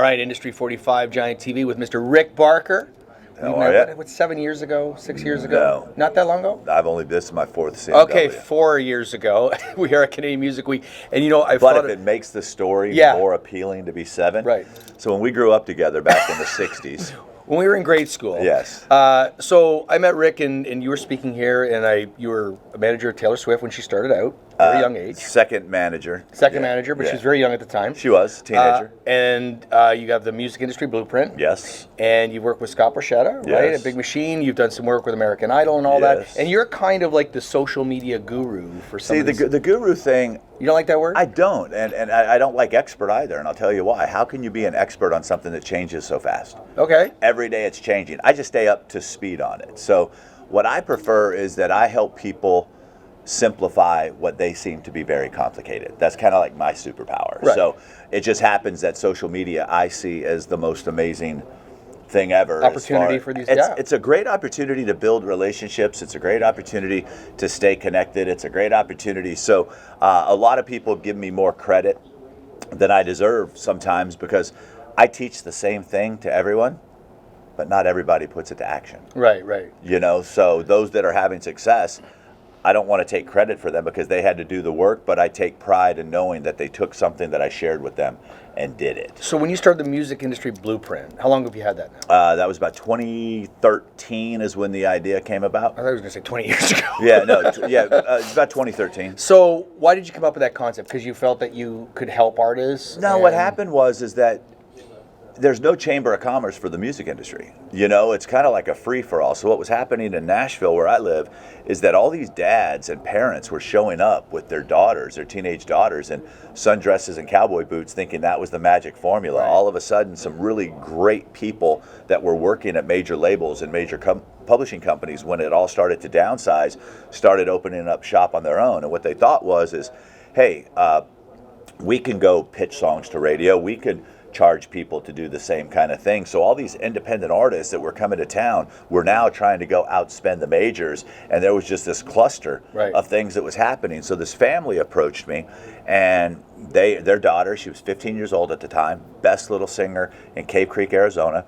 right, Industry 45 Giant TV with Mr. Rick Barker. How are you? What, 7 years ago, 6 years ago? No. Not that long ago? This is my fourth CMW. Okay, 4 years ago. We are at Canadian Music Week. And But if it makes the story more appealing to be 7. Right. So when we grew up together back in the 60s. When we were in grade school. Yes. So I met Rick and you were speaking here, and you were a manager of Taylor Swift when she started out, very young age. Second manager, but she was very young at the time. She was a teenager. And you have the Music Industry Blueprint. Yes. And you work with Scott Borchetta, right? Yes. A Big Machine. You've done some work with American Idol and all that. Yes. And you're kind of like the social media guru for some of these. The guru thing. You don't like that word? I don't, and I don't like expert either, and I'll tell you why. How can you be an expert on something that changes so fast? Okay. Every day it's changing. I just stay up to speed on it. So what I prefer is that I help people simplify what they seem to be very complicated. That's kind of like my superpower. Right. So it just happens that social media I see as the most amazing thing ever. Opportunity for these, It's a great opportunity to build relationships. It's a great opportunity to stay connected. It's a great opportunity. So a lot of people give me more credit than I deserve sometimes because I teach the same thing to everyone, but not everybody puts it to action. Right. So those that are having success, I don't want to take credit for them because they had to do the work, but I take pride in knowing that they took something that I shared with them and did it. So when you started the Music Industry Blueprint, how long have you had that now? That was about 2013 is when the idea came about. I thought I was going to say 20 years ago. It's about 2013. So why did you come up with that concept? Because you felt that you could help artists? No, what happened is that there's no chamber of commerce for the music industry. It's kind of like a free-for-all. So what was happening in Nashville, where I live, is that all these dads and parents were showing up with their daughters, their teenage daughters, in sundresses and cowboy boots, thinking that was the magic formula. Right. All of a sudden, some really great people that were working at major labels and major publishing companies, when it all started to downsize, started opening up shop on their own. And what they thought is, hey, we can go pitch songs to radio. We could charge people to do the same kind of thing. So all these independent artists that were coming to town were now trying to go outspend the majors, and there was just this cluster of things that was happening. So this family approached me, and their daughter, she was 15 years old at the time, best little singer in Cave Creek, Arizona.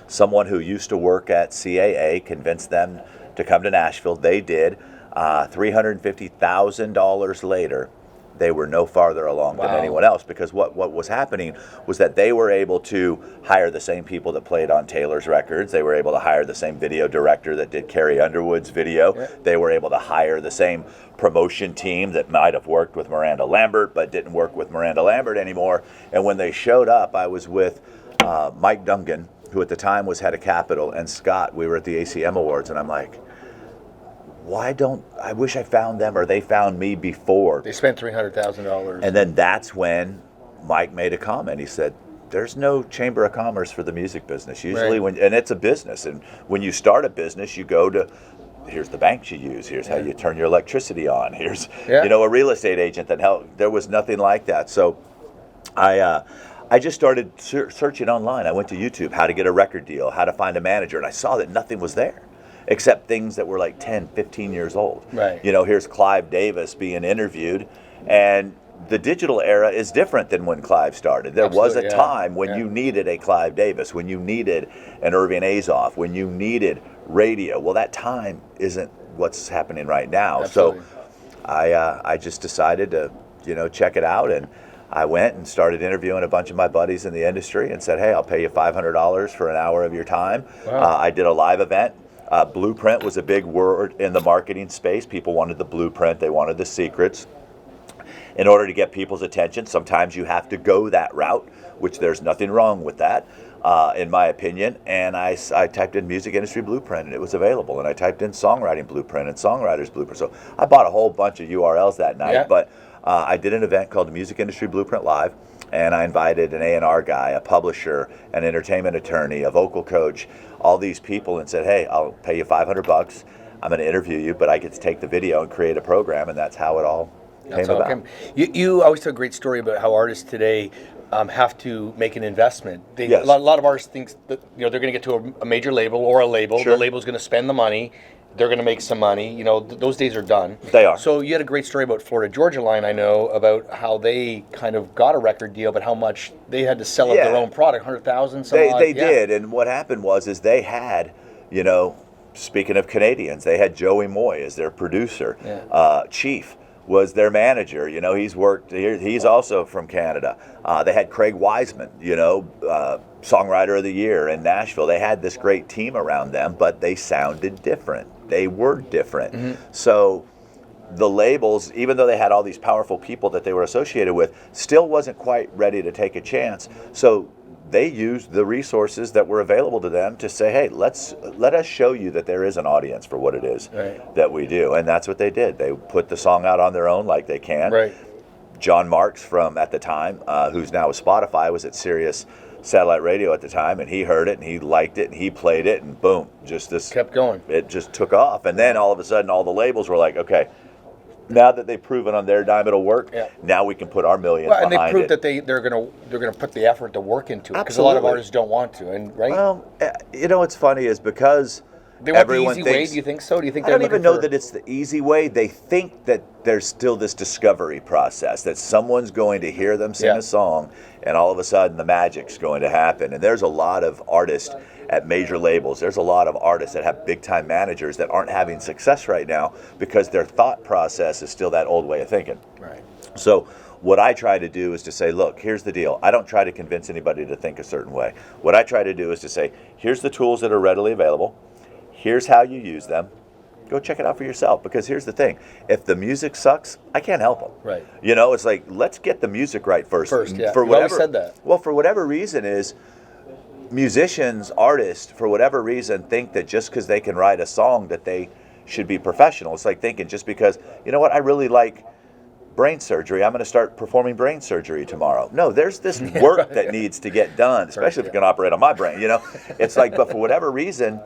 Someone who used to work at CAA convinced them to come to Nashville. They did. $350,000 later, they were no farther along than anyone else, because what was happening was that they were able to hire the same people that played on Taylor's records. They were able to hire the same video director that did Carrie Underwood's video. Yeah. They were able to hire the same promotion team that might have worked with Miranda Lambert but didn't work with Miranda Lambert anymore. And when they showed up, I was with Mike Dungan, who at the time was head of Capitol, and Scott. We were at the ACM Awards, and I'm like, I wish I found them, or they found me before. They spent $300,000. And then that's when Mike made a comment. He said, there's no chamber of commerce for the music business. Usually and it's a business. And when you start a business, you go to, here's the banks you use. Here's how you turn your electricity on. Here's, a real estate agent that helped. There was nothing like that. So I just started searching online. I went to YouTube, how to get a record deal, how to find a manager. And I saw that nothing was there, except things that were like 10, 15 years old. Right. Here's Clive Davis being interviewed, and the digital era is different than when Clive started. There was a time when you needed a Clive Davis, when you needed an Irving Azoff, when you needed radio. Well, that time isn't what's happening right now. Absolutely. So I just decided to, check it out, and I went and started interviewing a bunch of my buddies in the industry and said, hey, I'll pay you $500 for an hour of your time. Wow. I did a live event. Blueprint was a big word in the marketing space. People wanted the blueprint. They wanted the secrets. In order to get people's attention, sometimes you have to go that route, which there's nothing wrong with that, in my opinion. And I typed in Music Industry Blueprint, and it was available. And I typed in Songwriting Blueprint and Songwriters Blueprint. So I bought a whole bunch of URLs that night. But I did an event called the Music Industry Blueprint Live. And I invited an A&R guy, a publisher, an entertainment attorney, a vocal coach, all these people, and said, hey, I'll pay you $500. I'm going to interview you, but I get to take the video and create a program, and that's how it all came about. You always tell a great story about how artists today have to make an investment. A lot of artists think that they're going to get to a major label or a label. Sure. The label's going to spend the money. they're going to make some money. You know, those days are done. They are. So you had a great story about Florida Georgia Line, I know, about how they kind of got a record deal, but how much they had to sell of their own product, 100,000 some odd. They did, and what happened was they had, you know, speaking of Canadians, they had Joey Moy as their producer. Yeah. Chief was their manager. You know, he's worked here. He's also from Canada. They had Craig Wiseman, you know, Songwriter of the Year in Nashville. They had this great team around them, but they sounded different. They were different. Mm-hmm. So the labels, even though they had all these powerful people that they were associated with, still wasn't quite ready to take a chance. So they used the resources that were available to them to say, hey, let us show you that there is an audience for what it is that we do. And that's what they did. They put the song out on their own like they can. Right. John Marks from, at the time, who's now with Spotify, was at Sirius Satellite Radio at the time, and he heard it, and he liked it, and he played it, and boom, just this kept going. It just took off. And then all of a sudden, all the labels were like, okay, now that they've proven on their dime it'll work, now we can put our millions behind it. And they proved that they're gonna put the effort to work into it, because a lot of artists don't want to, and right? Well, you know what's funny is because they want everyone the easy thinks, way. Do you think so? Do you think I don't even know that it's the easy way. They think that there's still this discovery process, that someone's going to hear them sing a song, and all of a sudden the magic's going to happen. And there's a lot of artists at major labels. There's a lot of artists that have big-time managers that aren't having success right now because their thought process is still that old way of thinking. Right. So what I try to do is to say, look, here's the deal. I don't try to convince anybody to think a certain way. What I try to do is to say, here's the tools that are readily available. Here's how you use them. Go check it out for yourself. Because here's the thing. If the music sucks, I can't help them. Right. You know, it's like, let's get the music right first. Yeah. For You've whatever, always said that. Well, for whatever reason is, musicians, artists, for whatever reason, think that just because they can write a song that they should be professional. It's like thinking just because, you know what, I really like brain surgery, I'm going to start performing brain surgery tomorrow. No, there's this work that needs to get done, especially if you can operate on my brain, you know. It's like, but for whatever reason,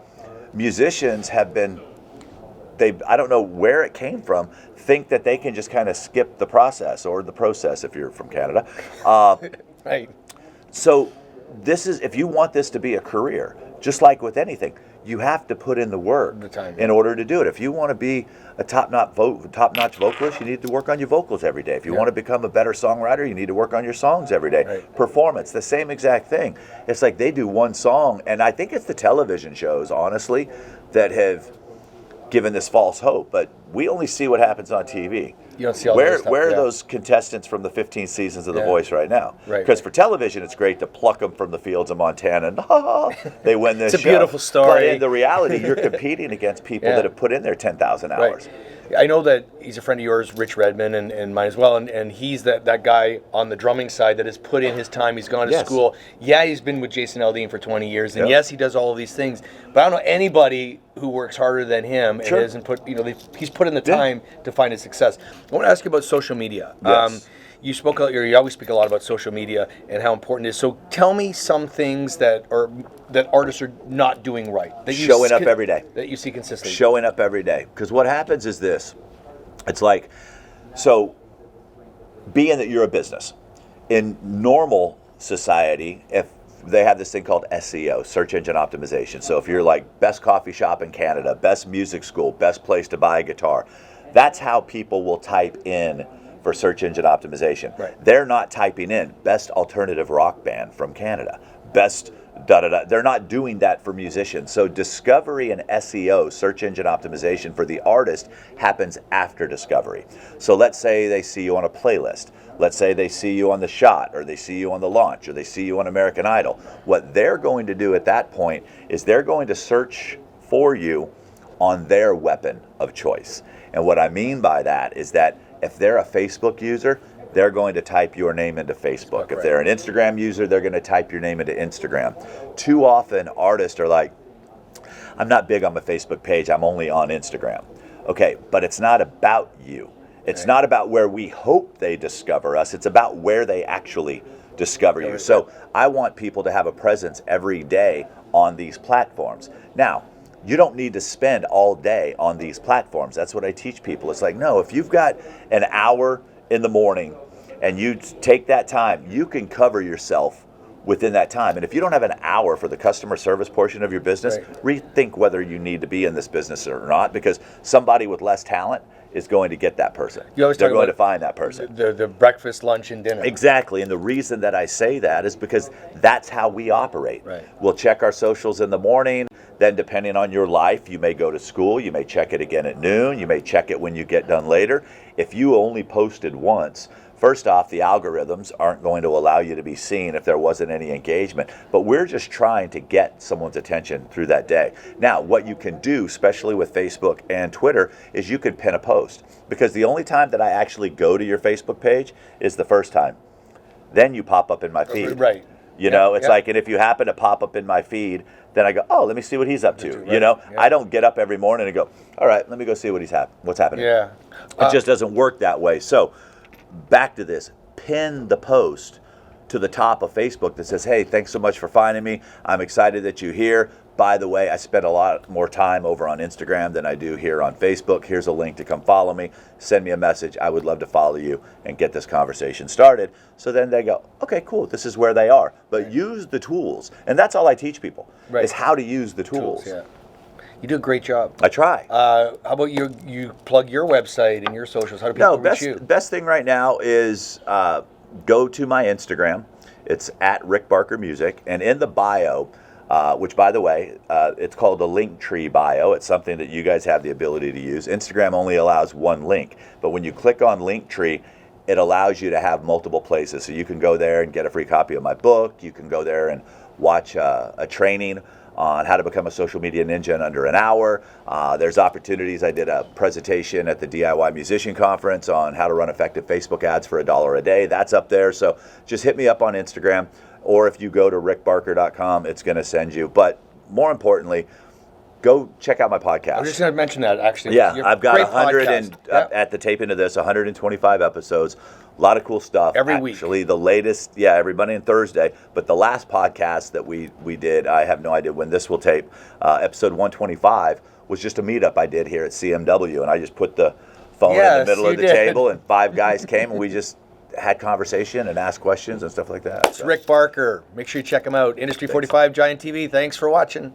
musicians have been, I don't know where it came from, think that they can just kind of skip the process, or the process if you're from Canada. Right. So this is, if you want this to be a career, just like with anything, you have to put in the work in order to do it. If you want to be a top-notch vocalist, you need to work on your vocals every day. If you want to become a better songwriter, you need to work on your songs every day. Right. Performance, the same exact thing. It's like they do one song, and I think it's the television shows, honestly, that have given this false hope. But we only see what happens on TV. You don't see all that stuff. Where are those contestants from the 15 seasons of The Voice right now? Right. Because for television, it's great to pluck them from the fields of Montana and they win this It's a beautiful story. But in the reality, you're competing against people that have put in their 10,000 hours. Right. I know that he's a friend of yours, Rich Redmond, and mine as well, and he's that guy on the drumming side that has put in his time. He's gone to school. Yeah, he's been with Jason Aldean for 20 years, and yes, he does all of these things. But I don't know anybody who works harder than him and hasn't put, he's put in the time to find his success. I want to ask you about social media. Yes. You always speak a lot about social media and how important it is. So tell me some things that artists are not doing right. That you Showing up every day. That you see consistently. Showing up every day. Because what happens is this. It's like, so being that you're a business, in normal society, if they have this thing called SEO, search engine optimization. So if you're like best coffee shop in Canada, best music school, best place to buy a guitar, that's how people will type in for search engine optimization. Right. They're not typing in best alternative rock band from Canada, best da-da-da. They're not doing that for musicians. So discovery and SEO, search engine optimization, for the artist happens after discovery. So let's say they see you on a playlist. Let's say they see you on The Shot, or they see you on The Launch, or they see you on American Idol. What they're going to do at that point is they're going to search for you on their weapon of choice. And what I mean by that is that if they're a Facebook user, they're going to type your name into Facebook. If they're an Instagram user, they're going to type your name into Instagram. Too often, artists are like, I'm not big on my Facebook page, I'm only on Instagram. Okay, but it's not about you. It's not about where we hope they discover us. It's about where they actually discover you. So I want people to have a presence every day on these platforms. Now, you don't need to spend all day on these platforms. That's what I teach people. It's like, no, if you've got an hour in the morning and you take that time, you can cover yourself within that time. And if you don't have an hour for the customer service portion of your business, rethink whether you need to be in this business or not, because somebody with less talent is going to get that person. They're going to find that person. The breakfast, lunch, and dinner. Exactly. And the reason that I say that is because that's how we operate. Right. We'll check our socials in the morning. Then depending on your life, you may go to school. You may check it again at noon. You may check it when you get done later. If you only posted once, first off, the algorithms aren't going to allow you to be seen if there wasn't any engagement. But we're just trying to get someone's attention through that day. Now, what you can do, especially with Facebook and Twitter, is you could pin a post. Because the only time that I actually go to your Facebook page is the first time. Then you pop up in my feed. Right. You know, it's like, and if you happen to pop up in my feed, then I go, oh, let me see what he's up to. You know, I don't get up every morning and go, all right, let me go see what's happening. Yeah. It just doesn't work that way. So back to this, pin the post to the top of Facebook that says, hey, thanks so much for finding me. I'm excited that you're here. By the way, I spend a lot more time over on Instagram than I do here on Facebook. Here's a link to come follow me. Send me a message. I would love to follow you and get this conversation started. So then they go, okay, cool. This is where they are. But use the tools. And that's all I teach people is how to use the tools. Yeah. You do a great job. I try. How about you plug your website and your socials? How do people reach you? Best thing right now is go to my Instagram. It's at Rick Barker Music. And in the bio, which, by the way, it's called a Linktree bio. It's something that you guys have the ability to use. Instagram only allows one link. But when you click on Linktree, it allows you to have multiple places. So you can go there and get a free copy of my book. You can go there and watch a training on how to become a social media ninja in under an hour. There's opportunities. I did a presentation at the DIY Musician Conference on how to run effective Facebook ads for $1 a day. That's up there. So just hit me up on Instagram. Or if you go to rickbarker.com, it's going to send you. But more importantly, go check out my podcast. I was just going to mention that, actually. Yeah, I've got 100 and at the taping of this, 125 episodes. A lot of cool stuff. Every week. Actually, the latest, every Monday and Thursday. But the last podcast that we did, I have no idea when this will tape, episode 125, was just a meetup I did here at CMW. And I just put the phone in the middle of the table, and 5 guys came, and we just had conversation and asked questions and stuff like that. It's Rick Barker. Make sure you check him out. Industry 45 Giant TV. Thanks for watching.